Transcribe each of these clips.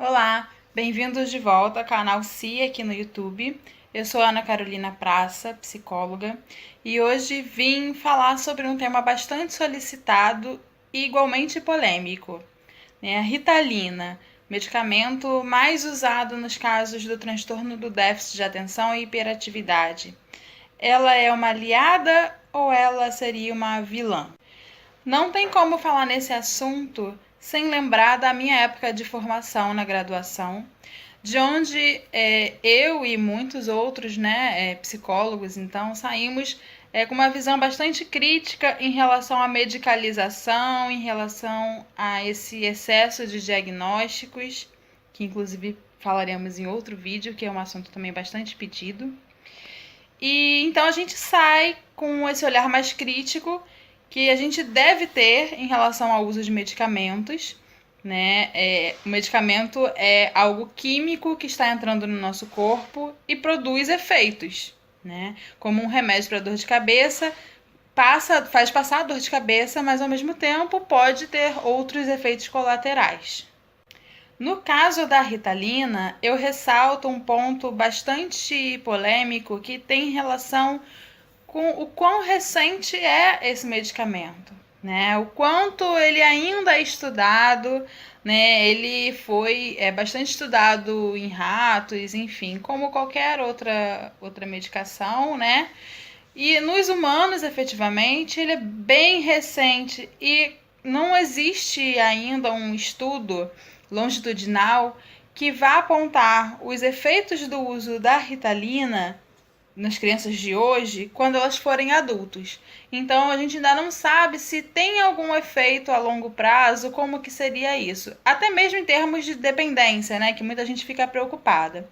Olá, bem-vindos de volta ao canal CI aqui no YouTube. Eu sou Ana Carolina Praça, psicóloga, e hoje vim falar sobre um tema bastante solicitado e igualmente polêmico, né? A Ritalina, medicamento mais usado nos casos do transtorno do déficit de atenção e hiperatividade. Ela é uma aliada ou ela seria uma vilã? Não tem como falar nesse assunto sem lembrar da minha época de formação na graduação, de onde eu e muitos outros, psicólogos, então, saímos com uma visão bastante crítica em relação à medicalização, em relação a esse excesso de diagnósticos, que inclusive falaremos em outro vídeo, que é um assunto também bastante pedido. E então a gente sai com esse olhar mais crítico que a gente deve ter em relação ao uso de medicamentos, né? O medicamento é algo químico que está entrando no nosso corpo e produz efeitos, né? Como um remédio para dor de cabeça, faz passar a dor de cabeça, mas ao mesmo tempo pode ter outros efeitos colaterais. No caso da Ritalina, eu ressalto um ponto bastante polêmico que tem relação com o quão recente é esse medicamento, né? O quanto ele ainda é estudado, né? Ele foi bastante estudado em ratos, enfim, como qualquer outra medicação, né? E nos humanos, efetivamente, ele é bem recente e não existe ainda um estudo longitudinal que vá apontar os efeitos do uso da Ritalina nas crianças de hoje quando elas forem adultos. Então a gente ainda não sabe se tem algum efeito a longo prazo, como que seria isso. Até mesmo em termos de dependência, né, que muita gente fica preocupada.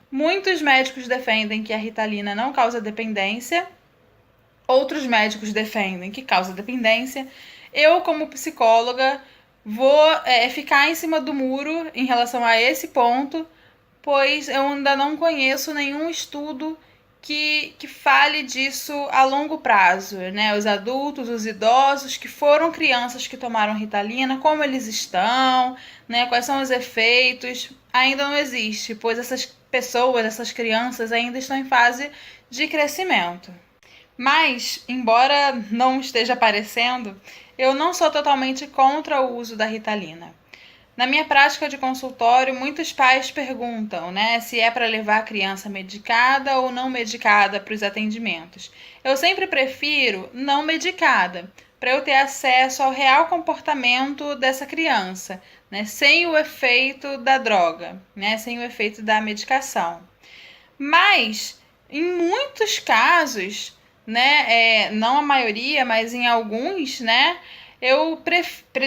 Muitos médicos defendem que a Ritalina não causa dependência, outros médicos defendem que causa dependência. Eu, como psicóloga, vou ficar em cima do muro em relação a esse ponto, pois eu ainda não conheço nenhum estudo que fale disso a longo prazo, né? Os adultos, os idosos que foram crianças que tomaram Ritalina, como eles estão, né? Quais são os efeitos, ainda não existe, pois essas pessoas, essas crianças ainda estão em fase de crescimento. Mas, embora não esteja aparecendo, eu não sou totalmente contra o uso da Ritalina. Na minha prática de consultório, muitos pais perguntam, né, se é para levar a criança medicada ou não medicada para os atendimentos. Eu sempre prefiro não medicada, para eu ter acesso ao real comportamento dessa criança, né, sem o efeito da droga, né, sem o efeito da medicação. Mas, em muitos casos, né, não a maioria, mas em alguns, né,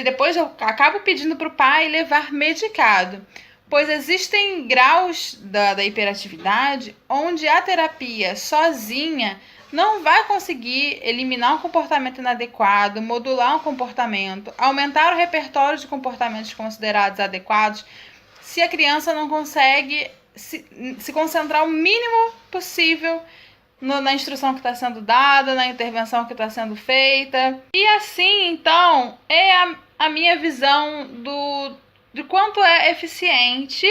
depois eu acabo pedindo para o pai levar medicado, pois existem graus da hiperatividade onde a terapia sozinha não vai conseguir eliminar um comportamento inadequado, modular um comportamento, aumentar o repertório de comportamentos considerados adequados, se a criança não consegue se concentrar o mínimo possível na instrução que está sendo dada, na intervenção que está sendo feita. E assim, então, é a minha visão de quanto é eficiente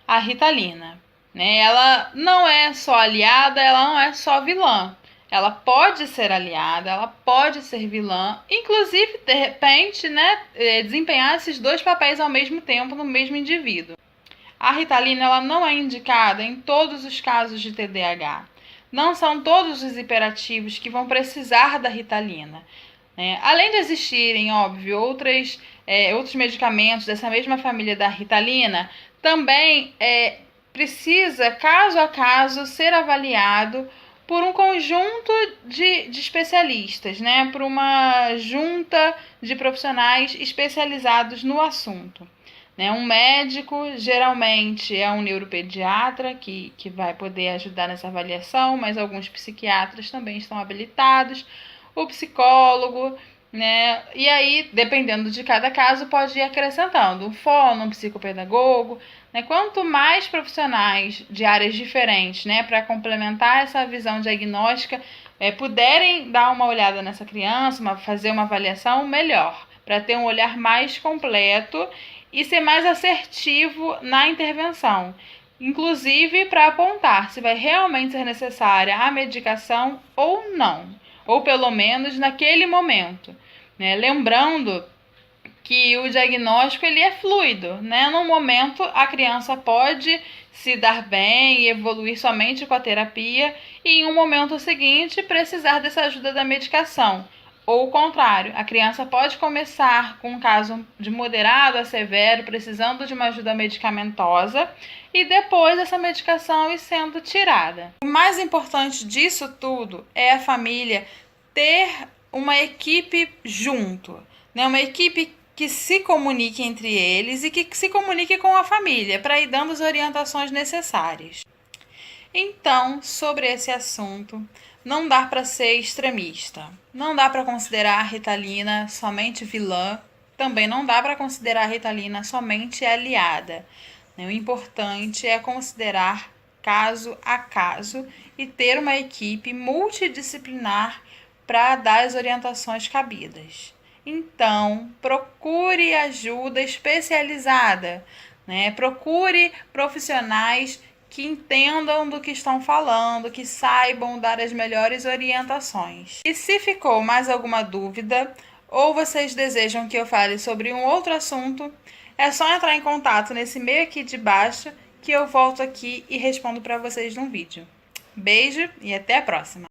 a Ritalina. Né? Ela não é só aliada, ela não é só vilã. Ela pode ser aliada, ela pode ser vilã, inclusive, de repente, né, desempenhar esses dois papéis ao mesmo tempo no mesmo indivíduo. A Ritalina ela não é indicada em todos os casos de TDAH. Não são todos os hiperativos que vão precisar da Ritalina. Além de existirem, óbvio, outros medicamentos dessa mesma família da Ritalina, também precisa, caso a caso, ser avaliado por um conjunto de especialistas, né? Por uma junta de profissionais especializados no assunto. Um médico, geralmente, é um neuropediatra que vai poder ajudar nessa avaliação, mas alguns psiquiatras também estão habilitados, o psicólogo, né? E aí, dependendo de cada caso, pode ir acrescentando um fono, um psicopedagogo, né? Quanto mais profissionais de áreas diferentes, né, para complementar essa visão diagnóstica, puderem dar uma olhada nessa criança, fazer uma avaliação, melhor, para ter um olhar mais completo e ser mais assertivo na intervenção, inclusive para apontar se vai realmente ser necessária a medicação ou não, ou pelo menos naquele momento, né? Lembrando que o diagnóstico ele é fluido, né? No momento a criança pode se dar bem e evoluir somente com a terapia e em um momento seguinte precisar dessa ajuda da medicação. Ou o contrário, a criança pode começar com um caso de moderado a severo, precisando de uma ajuda medicamentosa, e depois essa medicação ir sendo tirada. O mais importante disso tudo é a família ter uma equipe junto, né? Uma equipe que se comunique entre eles e que se comunique com a família, para ir dando as orientações necessárias. Então, sobre esse assunto, não dá para ser extremista. Não dá para considerar a Ritalina somente vilã. Também não dá para considerar a Ritalina somente aliada. O importante é considerar caso a caso e ter uma equipe multidisciplinar para dar as orientações cabidas. Então, procure ajuda especializada, né? Procure profissionais que entendam do que estão falando, que saibam dar as melhores orientações. E se ficou mais alguma dúvida, ou vocês desejam que eu fale sobre um outro assunto, é só entrar em contato nesse e-mail aqui de baixo que eu volto aqui e respondo para vocês num vídeo. Beijo e até a próxima!